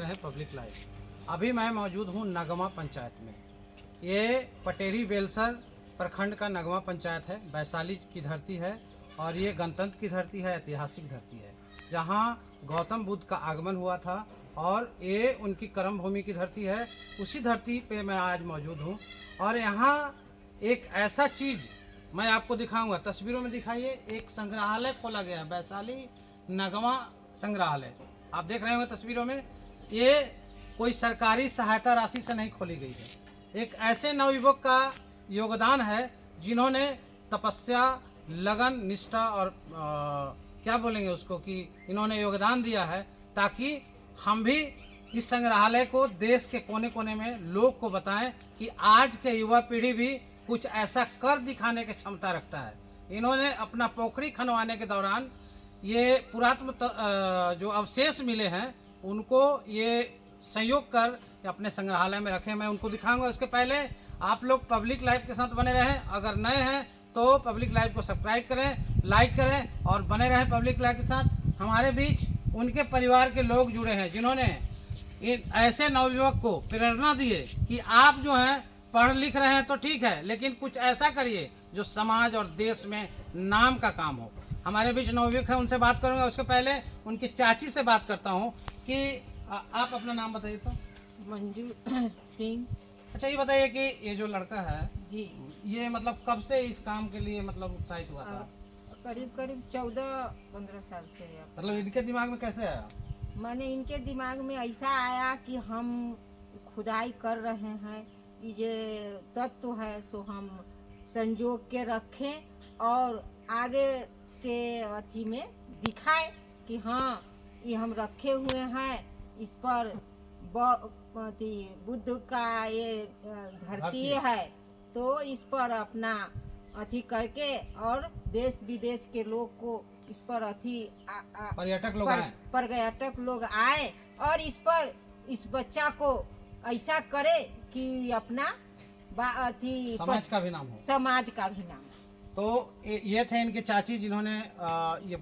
रहे हैं public live. अभी मैं मौजूद हूँ नगमा पंचायत में। ये पटेरी बेलसर प्रखंड का नगमा पंचायत है, वैशाली की धरती है और ये गणतंत्र की धरती है, ऐतिहासिक धरती है, जहाँ गौतम बुद्ध का आगमन हुआ था और ये उनकी कर्म भूमि की धरती है। उसी धरती पे मैं आज मौजूद हूँ और यहाँ एक ऐसा चीज़ मैं आपको दिखाऊंगा, तस्वीरों में दिखाइए। एक संग्रहालय खोला गया है, वैशाली नगमा संग्रहालय। आप देख रहे होंगे तस्वीरों में। ये कोई सरकारी सहायता राशि से नहीं खोली गई है। एक ऐसे नवयुवक का योगदान है जिन्होंने तपस्या, लगन, निष्ठा और क्या बोलेंगे उसको, कि इन्होंने योगदान दिया है ताकि हम भी इस संग्रहालय को देश के कोने कोने में लोग को बताएं कि आज के युवा पीढ़ी भी कुछ ऐसा कर दिखाने की क्षमता रखता है। इन्होंने अपना पोखरी खनवाने के दौरान ये पुरातन जो अवशेष मिले हैं उनको ये संयोग कर अपने संग्रहालय में रखे। मैं उनको दिखाऊंगा। उसके पहले आप लोग पब्लिक लाइव के साथ बने रहें। अगर नए हैं तो पब्लिक लाइव को सब्सक्राइब करें, लाइक करें और बने रहें पब्लिक लाइव के साथ। हमारे बीच उनके परिवार के लोग जुड़े हैं जिन्होंने ऐसे नवयुवक को प्रेरणा दिए कि आप जो हैं पढ़ लिख रहे हैं तो ठीक है, लेकिन कुछ ऐसा करिए जो समाज और देश में नाम का काम हो। हमारे बीच नवयुवक है, उनसे बात करूंगा। उसके पहले उनकी चाची से बात करता हूं कि आप अपना नाम बताइए तो। मंजू सिंह। अच्छा, ये बताइए कि ये जो लड़का है जी, ये मतलब कब से इस काम के लिए मतलब उत्साहित हुआ था? करीब करीब 14-15 साल से है। मतलब इनके दिमाग में कैसे आया? माने इनके दिमाग में ऐसा आया कि हम खुदाई कर रहे हैं, ये तत्व है सो हम संजोग के रखें और आगे के अथी में दिखाए कि हाँ ये हम रखे हुए हैं। इस पर बुद्ध का ये धरती है तो इस पर अपना अथी करके और देश विदेश के लोग को इस पर अथी पर्यटक लोग आए और इस पर इस बच्चा को ऐसा करे कि अपना अथी समाज का भी नाम हो। समाज का भी नाम। तो ये थे इनके चाची जिन्होंने ये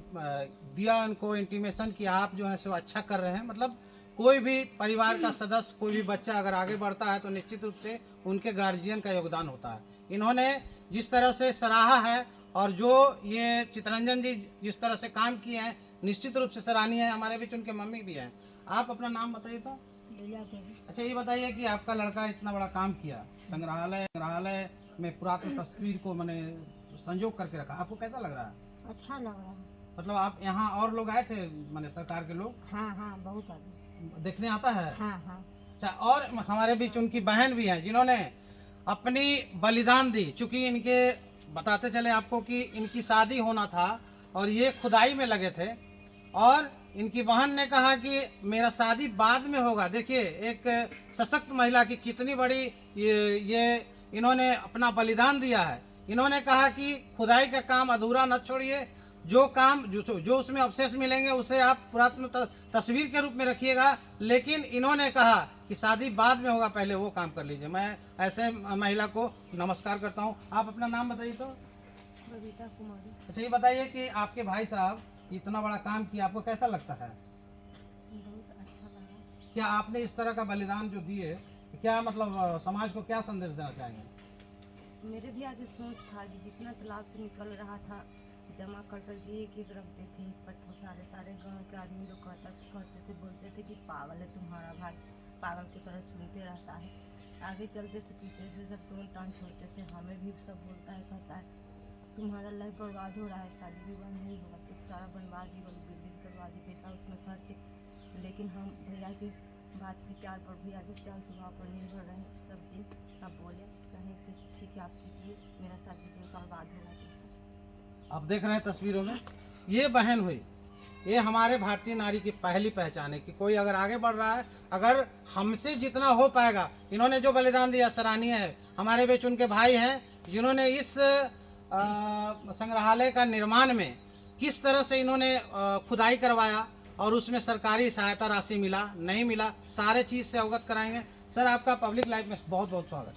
दिया उनको इंटीमेशन कि आप जो है सो अच्छा कर रहे हैं। मतलब कोई भी परिवार का सदस्य, कोई भी बच्चा अगर आगे बढ़ता है तो निश्चित रूप से उनके गार्जियन का योगदान होता है। इन्होंने जिस तरह से सराहा है और जो ये चितरंजन जी जिस तरह से काम किए हैं निश्चित रूप से सराहनीय है। हमारे बीच उनके मम्मी भी हैं। आप अपना नाम बताइए तो। अच्छा, ये बताइए कि आपका लड़का इतना बड़ा काम किया, संग्रहालय में पुरातन तस्वीर को मैंने संजोग करके रखा, आपको कैसा लग रहा है? अच्छा लग रहा है। मतलब आप यहाँ और लोग आए थे, मैंने सरकार के लोग? हाँ, बहुत आदमी देखने आता है। हाँ। अच्छा, और हमारे बीच उनकी बहन भी हैं जिन्होंने अपनी बलिदान दी। चूंकि इनके बताते चले आपको कि इनकी शादी होना था और ये खुदाई में लगे थे और इनकी बहन ने कहा कि मेरा शादी बाद में होगा। देखिए एक सशक्त महिला की कितनी बड़ी ये इन्होंने अपना बलिदान दिया है। इन्होंने कहा कि खुदाई का काम अधूरा न छोड़िए, जो काम जो उसमें अवशेष मिलेंगे उसे आप पुरातन तस्वीर के रूप में रखिएगा, लेकिन इन्होंने कहा कि शादी बाद में होगा, पहले वो काम कर लीजिए। मैं ऐसे महिला को नमस्कार करता हूँ। आप अपना नाम बताइए तो। बबीता कुमारी। अच्छा, ये बताइए कि आपके भाई साहब इतना बड़ा काम किया, आपको कैसा लगता है? बहुत अच्छा लगा। क्या आपने इस तरह का बलिदान जो दिए, क्या मतलब समाज को क्या संदेश देना चाहेंगे? मेरे भी आगे सोच था कि जितना तालाब से निकल रहा था जमा कर करके एक रखते थे पर तो सारे गांव के आदमी लोग कहते थे, बोलते थे कि पागल है तुम्हारा भाई, पागल की तरह चुनते रहता है। आगे चलते थे पीछे से सब टोन टान छोड़ते थे, हमें भी सब बोलता है, कहता है तुम्हारा लाइफ बर्बाद हो रहा है, शादी विवाह नहीं होगा, तो सारा बर्बाद ही होगा, बिल्डिंग करवा दी, पैसा उसमें खर्च। लेकिन हम भैया के बात विचार पर, भैया के चाल स्वभाव पर निर्भर रहे सब दिन। अब बोले कहीं से ठीक है आप कीजिए, मेरा शादी 2 साल बाद होगा। आप देख रहे हैं तस्वीरों में, ये बहन हुई, ये हमारे भारतीय नारी की पहली पहचान है कि कोई अगर आगे बढ़ रहा है, अगर हमसे जितना हो पाएगा। इन्होंने जो बलिदान दिया सराहनीय है। हमारे बीच उनके भाई हैं जिन्होंने इस संग्रहालय का निर्माण में किस तरह से इन्होंने खुदाई करवाया और उसमें सरकारी सहायता राशि मिला नहीं मिला, सारे चीज़ से अवगत कराएंगे। सर, आपका पब्लिक लाइफ में बहुत बहुत स्वागत।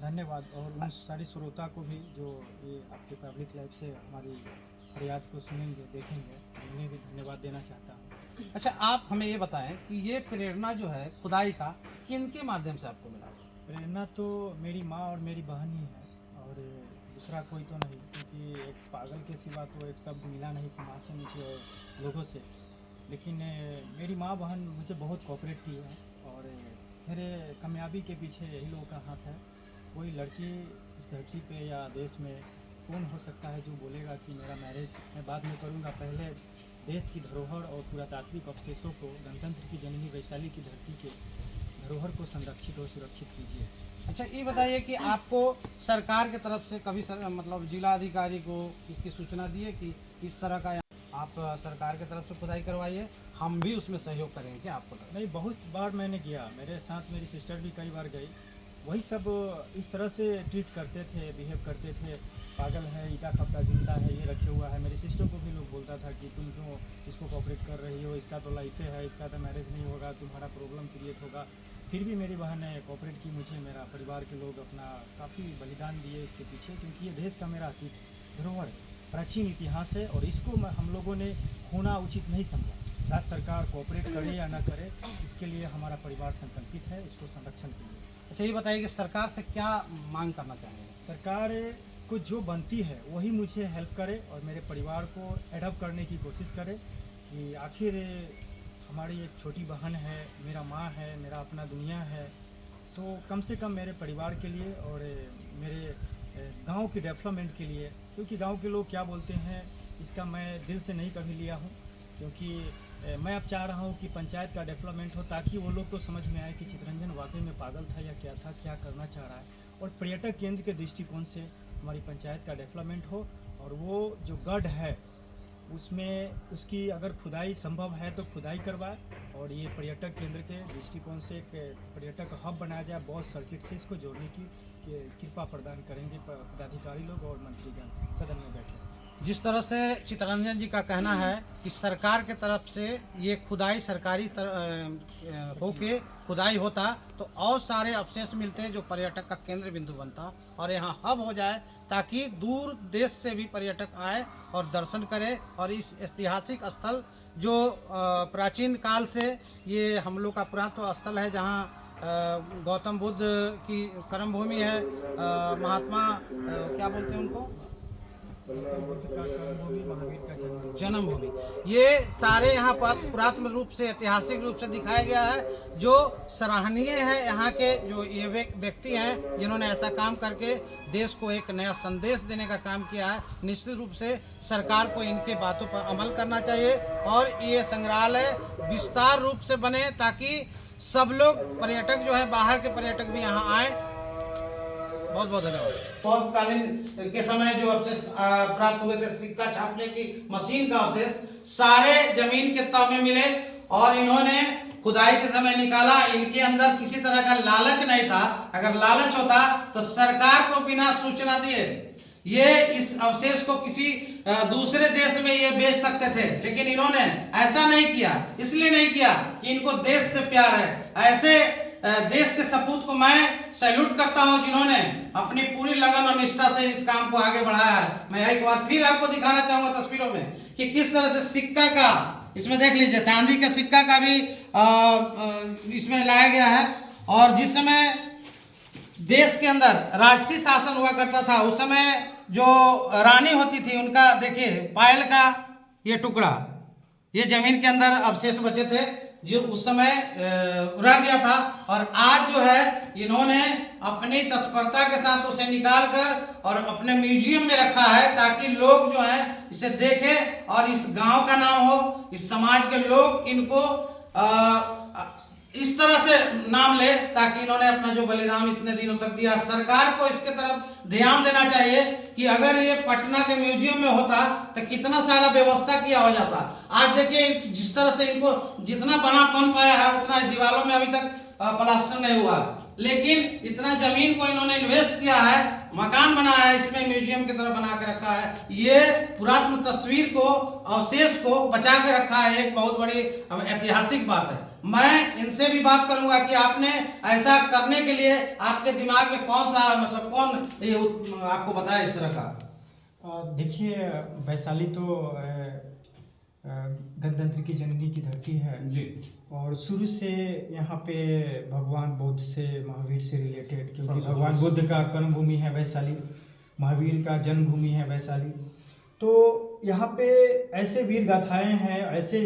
धन्यवाद। और उन सारी श्रोता को भी जो ये आपके पब्लिक लाइफ से हमारी फरियाद को सुनेंगे, देखेंगे, उन्हें भी धन्यवाद देना चाहता हूँ। अच्छा, आप हमें ये बताएं कि ये प्रेरणा जो है खुदाई का किनके माध्यम से आपको मिला? प्रेरणा तो मेरी माँ और मेरी बहन ही है, और दूसरा कोई तो नहीं, क्योंकि एक पागल के सिवा तो एक शब्द मिला नहीं समाज से मुझे और लोगों से। लेकिन मेरी माँ बहन मुझे बहुत कोऑपरेट की है, और मेरे कामयाबी के पीछे यही लोगों का हाथ है। कोई लड़की इस धरती पे या देश में कौन हो सकता है जो बोलेगा कि मेरा मैरिज मैं बाद में करूँगा। पहले देश की धरोहर और पुरातात्विक अवशेषों को, गणतंत्र की जननी वैशाली की धरती के धरोहर को संरक्षित और सुरक्षित कीजिए। अच्छा, ये बताइए कि आपको सरकार की तरफ से कभी मतलब जिला अधिकारी को इसकी सूचना दी है कि इस तरह का आप सरकार की तरफ से खुदाई करवाइए, हम भी उसमें सहयोग करेंगे क्या आपको? नहीं, बहुत बार मैंने किया, मेरे साथ मेरी सिस्टर भी कई बार गई। वही सब इस तरह से ट्रीट करते थे, बिहेव करते थे, पागल है, ईटा खपटा जिंदा है, ये रखे हुआ है। मेरी सिस्टर को भी लोग बोलता था कि तुम क्यों इसको कोऑपरेट कर रही हो, इसका तो लाइफ है, इसका तो मैरिज नहीं होगा, तुम्हारा प्रॉब्लम क्रिएट होगा। फिर भी मेरी बहन ने कोऑपरेट की मुझे। मेरा परिवार के लोग अपना काफ़ी बलिदान दिए इसके पीछे, क्योंकि ये देश का मेरा अतीत धरोहर है, प्राचीन इतिहास है, और इसको हम लोगों ने खोना उचित नहीं समझा। राज्य सरकार कोऑपरेट करे या ना करे, इसके लिए हमारा परिवार संकल्पित है इसको संरक्षण के लिए। अच्छा, ये बताइए कि सरकार से क्या मांग करना चाहेंगे? सरकार को जो बनती है वही मुझे हेल्प करे और मेरे परिवार को एडॉप्ट करने की कोशिश करे, कि आखिर हमारी एक छोटी बहन है, मेरा माँ है, मेरा अपना दुनिया है, तो कम से कम मेरे परिवार के लिए और मेरे गांव की डेवलपमेंट के लिए। क्योंकि गांव के लोग क्या बोलते हैं इसका मैं दिल से नहीं कभी लिया हूँ, क्योंकि मैं अब चाह रहा हूँ कि पंचायत का डेवलपमेंट हो, ताकि वो लोग को समझ में आए कि चितरंजन वाकई में पागल था या क्या था, क्या करना चाह रहा है, और पर्यटक केंद्र के दृष्टिकोण से हमारी पंचायत का डेवलपमेंट हो। और वो जो गढ़ है उसमें उसकी अगर खुदाई संभव है तो खुदाई करवाए, और ये पर्यटक केंद्र के दृष्टिकोण से एक पर्यटक हब बनाया जाए। बहुत सर्किट से इसको जोड़ने की कृपा प्रदान करेंगे पदाधिकारी लोग और मंत्रीगण सदन में बैठे। जिस तरह से चितरंजन जी का कहना है कि सरकार के तरफ से ये खुदाई सरकारी होके खुदाई होता तो और सारे अवशेष मिलते जो पर्यटक का केंद्र बिंदु बनता और यहाँ हब हो जाए, ताकि दूर देश से भी पर्यटक आए और दर्शन करे, और इस ऐतिहासिक स्थल जो प्राचीन काल से ये हम लोग का पुरातत्व स्थल है, जहाँ गौतम बुद्ध की कर्म भूमि है, महात्मा क्या बोलते हैं उनको, जन्म भूमि, ये सारे यहाँ पर पुरातन रूप से ऐतिहासिक रूप से दिखाया गया है, जो सराहनीय है। यहाँ के जो ये व्यक्ति हैं जिन्होंने ऐसा काम करके देश को एक नया संदेश देने का काम किया है, निश्चित रूप से सरकार को इनके बातों पर अमल करना चाहिए और ये संग्रहालय विस्तार रूप से बने, ताकि सब लोग पर्यटक जो है, बाहर के पर्यटक भी यहाँ आए। बहुत बहुत धन्यवाद। तत्कालीन के समय जो अवशेष प्राप्त हुए थे, सिक्का छापने की मशीन का अवशेष, सारे जमीन के तह में मिले और इन्होंने खुदाई के समय निकाला। इनके अंदर किसी तरह का लालच नहीं था, अगर लालच होता तो सरकार को बिना सूचना दिए ये इस अवशेष को किसी दूसरे देश में ये बेच सकते थे, लेकिन इन्होंने ऐसा नहीं किया। इसलिए नहीं किया कि इनको देश से प्यार है। ऐसे देश के सपूत को मैं सैल्यूट करता हूं जिन्होंने अपनी पूरी लगन और निष्ठा से इस काम को आगे बढ़ाया है। मैं एक बार फिर आपको दिखाना चाहूंगा तस्वीरों में कि किस तरह से सिक्का का, इसमें देख लीजिए चांदी के सिक्का का भी इसमें लाया गया है। और जिस समय देश के अंदर राजसी शासन हुआ करता था, उस समय जो रानी होती थी उनका देखिए पायल का ये टुकड़ा, ये जमीन के अंदर अवशेष बचे थे जो उस समय रह गया था, और आज जो है इन्होंने अपनी तत्परता के साथ उसे निकाल कर और अपने म्यूजियम में रखा है, ताकि लोग जो है इसे देखें और इस गांव का नाम हो, इस समाज के लोग इनको इस तरह से नाम ले, ताकि इन्होंने अपना जो बलिदान इतने दिनों तक दिया। सरकार को इसके तरफ ध्यान देना चाहिए कि अगर ये पटना के म्यूजियम में होता तो कितना सारा व्यवस्था किया हो जाता। आज देखिए जिस तरह से इनको जितना बन पाया है उतना दीवारों में अभी तक प्लास्टर नहीं हुआ, लेकिन इतना जमीन को इन्होंने इन्वेस्ट किया है, मकान बनाया है, इसमें म्यूजियम की तरह बना के रखा है। ये पुरातन तस्वीर को, अवशेष को बचा के रखा है, एक बहुत बड़ी ऐतिहासिक बात है। मैं इनसे भी बात करूंगा कि आपने ऐसा करने के लिए आपके दिमाग में कौन सा मतलब कौन ये आपको बताया इस तरह का? देखिए, वैशाली तो गणतंत्र की जननी की धरती है जी। और शुरू से यहाँ पे भगवान बुद्ध से, महावीर से रिलेटेड, क्योंकि प्रभु भगवान जी। बुद्ध का कर्मभूमि है वैशाली, महावीर का जन्मभूमि है वैशाली। तो यहाँ पे ऐसे वीर गाथाएं हैं, ऐसे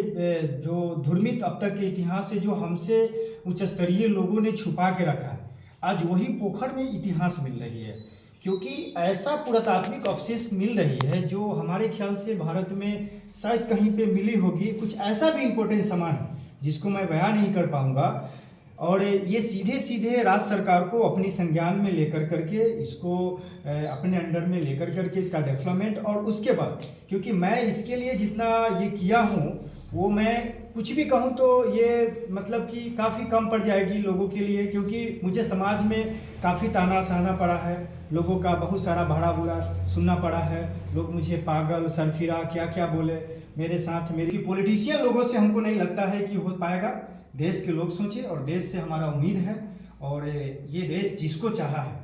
जो धुर्मित अब तक के इतिहास है जो हमसे उच्च स्तरीय लोगों ने छुपा के रखा है, आज वही पोखर में इतिहास मिल रही है। क्योंकि ऐसा पुरातात्विक अवशेष मिल रही है जो हमारे ख्याल से भारत में शायद कहीं पे मिली होगी। कुछ ऐसा भी इम्पोर्टेंट सामान है जिसको मैं बयान नहीं कर पाऊंगा, और ये सीधे सीधे राज्य सरकार को अपनी संज्ञान में लेकर करके इसको अपने अंडर में लेकर करके इसका डेवलपमेंट, और उसके बाद क्योंकि मैं इसके लिए जितना ये किया हूँ वो मैं कुछ भी कहूँ तो ये मतलब कि काफ़ी कम पड़ जाएगी लोगों के लिए, क्योंकि मुझे समाज में काफ़ी ताना सहना पड़ा है, लोगों का बहुत सारा भड़ा बुरा सुनना पड़ा है। लोग मुझे पागल, सरफिरा, क्या क्या बोले मेरे साथ। मेरी पॉलिटिशियन लोगों से हमको नहीं लगता है कि हो पाएगा। देश के लोग सोचे और देश से हमारा उम्मीद है, और ये देश जिसको चाहा है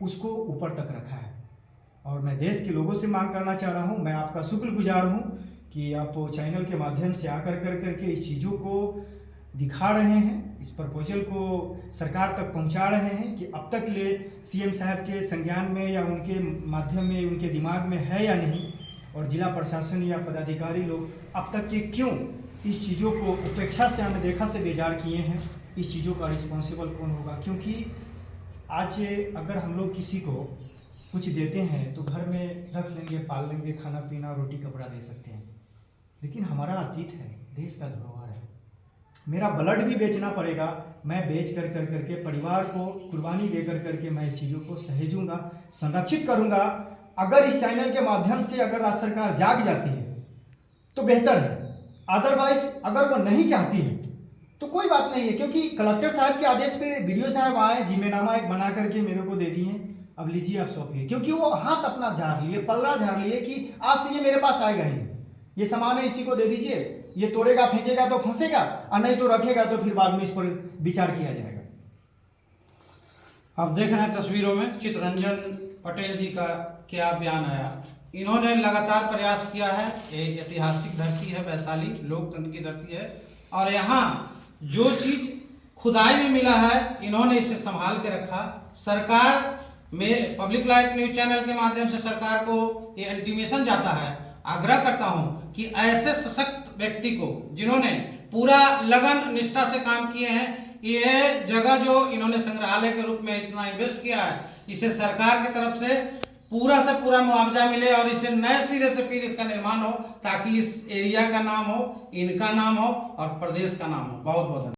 उसको ऊपर तक रखा है। और मैं देश के लोगों से मांग करना चाह रहा हूँ, मैं आपका शुक्रगुजार हूँ कि आप चैनल के माध्यम से आकर करके इस चीज़ों को दिखा रहे हैं, इस प्रपोजल को सरकार तक पहुंचा रहे हैं कि अब तक ले सीएम साहब के संज्ञान में या उनके माध्यम में उनके दिमाग में है या नहीं, और जिला प्रशासन या पदाधिकारी लोग अब तक के क्यों इस चीज़ों को उपेक्षा से अनदेखा से बेजार किए हैं। इस चीज़ों का रिस्पॉन्सिबल कौन होगा? क्योंकि आज अगर हम लोग किसी को कुछ देते हैं तो घर में रख लेंगे, पाल लेंगे, खाना पीना रोटी कपड़ा दे सकते हैं, लेकिन हमारा अतीत है, देश का धरोहर है। मेरा ब्लड भी बेचना पड़ेगा, मैं बेच कर करके परिवार को कुर्बानी दे करके मैं इस चीज़ों को सहेजूंगा, संरक्षित करूंगा। अगर इस चैनल के माध्यम से अगर राज्य सरकार जाग जाती है तो बेहतर है, अदरवाइज अगर वो नहीं चाहती है तो कोई बात नहीं है, क्योंकि कलेक्टर साहब के आदेश पे वीडियो साहब आए, जिम्मेनामा एक बना करके मेरे को दे दिए, अब लीजिए आप सौंपिए। क्योंकि वो हाथ अपना झाड़ लिए, पल्ला झाड़ लिए कि आज से ये मेरे पास आएगा ही नहीं, ये सामान है इसी को दे दीजिए, ये तोड़ेगा फेंकेगा तो फंसेगा, और नहीं तो रखेगा तो फिर बाद में इस पर विचार किया जाएगा। आप देख रहे हैं तस्वीरों में चित्तरंजन पटेल जी का क्या बयान आया। इन्होंने लगातार प्रयास किया है, ये ऐतिहासिक धरती है वैशाली, लोकतंत्र की धरती है, और यहाँ जो चीज खुदाई में मिला है इन्होंने इसे संभाल के रखा। सरकार में पब्लिक लाइट न्यूज चैनल के माध्यम से सरकार को ये इंटीमेशन जाता है, आग्रह करता हूं कि ऐसे सशक्त व्यक्ति को जिन्होंने पूरा लगन निष्ठा से काम किए हैं, ये जगह जो इन्होंने संग्रहालय के रूप में इतना इन्वेस्ट किया है, इसे सरकार की तरफ से पूरा मुआवजा मिले और इसे नए सिरे से फिर इसका निर्माण हो, ताकि इस एरिया का नाम हो, इनका नाम हो और प्रदेश का नाम हो। बहुत बहुत